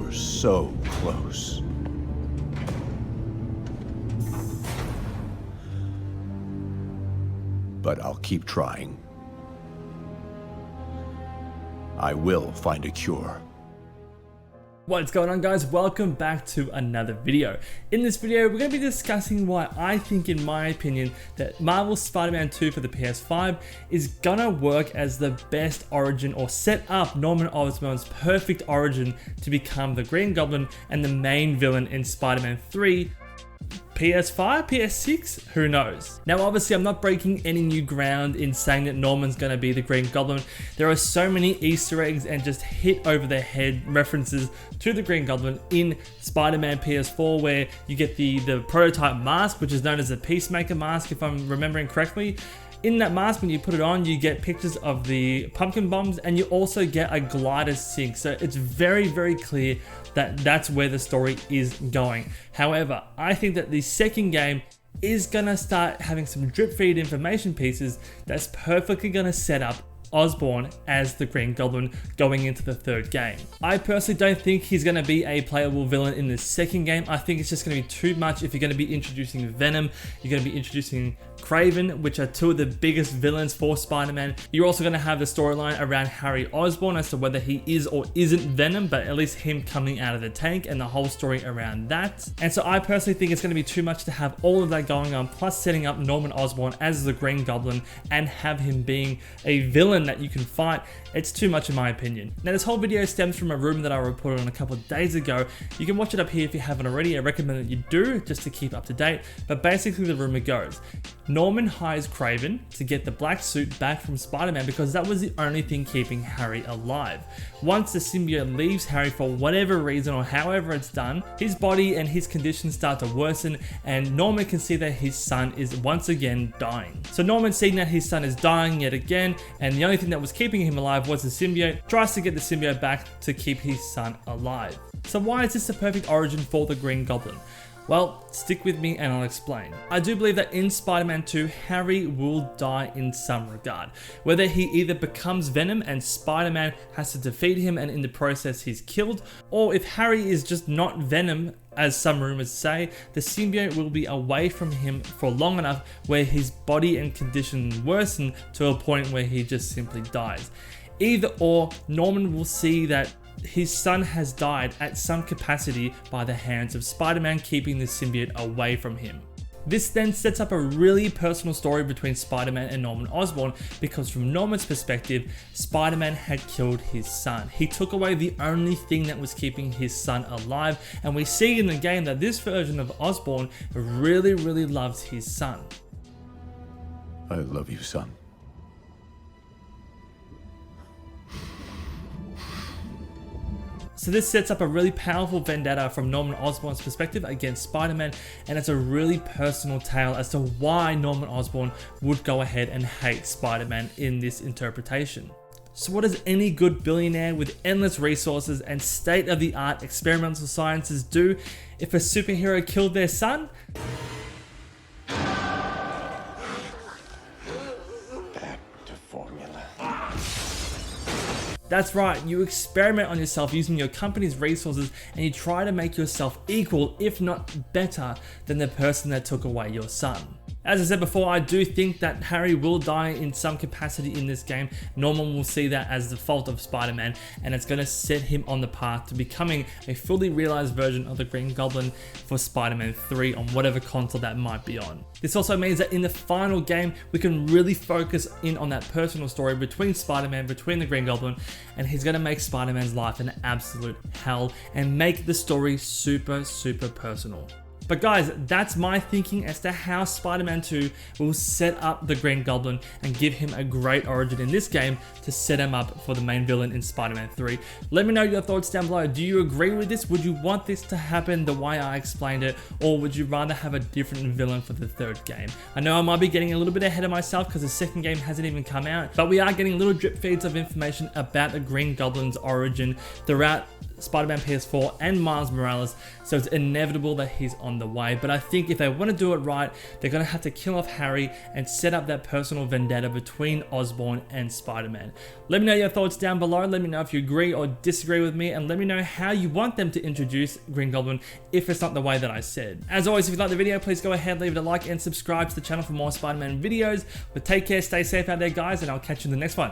were so close. But I'll keep trying. I will find a cure. What's going on, guys? Welcome back to another video. In this video, we're going to be discussing why I think, in my opinion, that Marvel's Spider-Man 2 for the PS5 is gonna work as the best origin, or set up Norman Osborn's perfect origin to become the Green Goblin and the main villain in Spider-Man 3. PS5, PS6, who knows? Now obviously I'm not breaking any new ground in saying that Norman's going to be the Green Goblin. There are so many Easter eggs and just hit over the head references to the Green Goblin in Spider-Man PS4, where you get the prototype mask, which is known as the Peacemaker mask if I'm remembering correctly. In that mask, when you put it on, you get pictures of the pumpkin bombs and you also get a glider sink. So it's very, very clear that that's where the story is going. However, I think that the second game is gonna start having some drip feed information pieces that's perfectly gonna set up Osbourne as the Green Goblin going into the third game. I personally don't think he's going to be a playable villain in the second game. I think it's just going to be too much if you're going to be introducing Venom, you're going to be introducing Kraven, which are two of the biggest villains for Spider-Man. You're also going to have the storyline around Harry Osbourne as to whether he is or isn't Venom, but at least him coming out of the tank and the whole story around that. And so I personally think it's going to be too much to have all of that going on, plus setting up Norman Osborn as the Green Goblin and have him being a villain that you can fight. It's too much in my opinion. Now this whole video stems from a rumor that I reported on a couple of days ago. You can watch it up here if you haven't already. I recommend that you do, just to keep up to date. But basically the rumor goes, Norman hires Kraven to get the black suit back from Spider-Man because that was the only thing keeping Harry alive. Once the symbiote leaves Harry for whatever reason or however it's done, his body and his conditions start to worsen and Norman can see that his son is once again dying. So Norman, seeing that his son is dying yet again, and the only thing that was keeping him alive was the symbiote, tries to get the symbiote back to keep his son alive. So why is this the perfect origin for the Green Goblin? Well, stick with me and I'll explain. I do believe that in Spider-Man 2, Harry will die in some regard. Whether he either becomes Venom and Spider-Man has to defeat him and in the process he's killed, or if Harry is just not Venom, as some rumors say, the symbiote will be away from him for long enough where his body and condition worsen to a point where he just simply dies. Either or, Norman will see that his son has died at some capacity by the hands of Spider-Man, keeping the symbiote away from him. This then sets up a really personal story between Spider-Man and Norman Osborn, because from Norman's perspective, Spider-Man had killed his son. He took away the only thing that was keeping his son alive, and we see in the game that this version of Osborn really, really loves his son. I love you, son. So this sets up a really powerful vendetta from Norman Osborn's perspective against Spider-Man, and it's a really personal tale as to why Norman Osborn would go ahead and hate Spider-Man in this interpretation. So what does any good billionaire with endless resources and state-of-the-art experimental sciences do if a superhero killed their son? That's right, you experiment on yourself using your company's resources and you try to make yourself equal, if not better, than the person that took away your son. As I said before, I do think that Harry will die in some capacity in this game. Norman will see that as the fault of Spider-Man, and it's going to set him on the path to becoming a fully realized version of the Green Goblin for Spider-Man 3 on whatever console that might be on. This also means that in the final game, we can really focus in on that personal story between Spider-Man, between the Green Goblin, and he's going to make Spider-Man's life an absolute hell and make the story super, super personal. But guys, that's my thinking as to how Spider-Man 2 will set up the Green Goblin and give him a great origin in this game to set him up for the main villain in Spider-Man 3. Let me know your thoughts down below. Do you agree with this? Would you want this to happen the way I explained it? Or would you rather have a different villain for the third game? I know I might be getting a little bit ahead of myself because the second game hasn't even come out, but we are getting little drip feeds of information about the Green Goblin's origin throughout Spider-Man PS4 and Miles Morales, so it's inevitable that he's on the way. But I think if they want to do it right, they're going to have to kill off Harry and set up that personal vendetta between Osbourne and Spider-Man. Let me know your thoughts down below. Let me know if you agree or disagree with me, and let me know how you want them to introduce Green Goblin if it's not the way that I said. As always, if you like the video, please go ahead, leave it a like, and subscribe to the channel for more Spider-Man videos. But take care, stay safe out there, guys, and I'll catch you in the next one.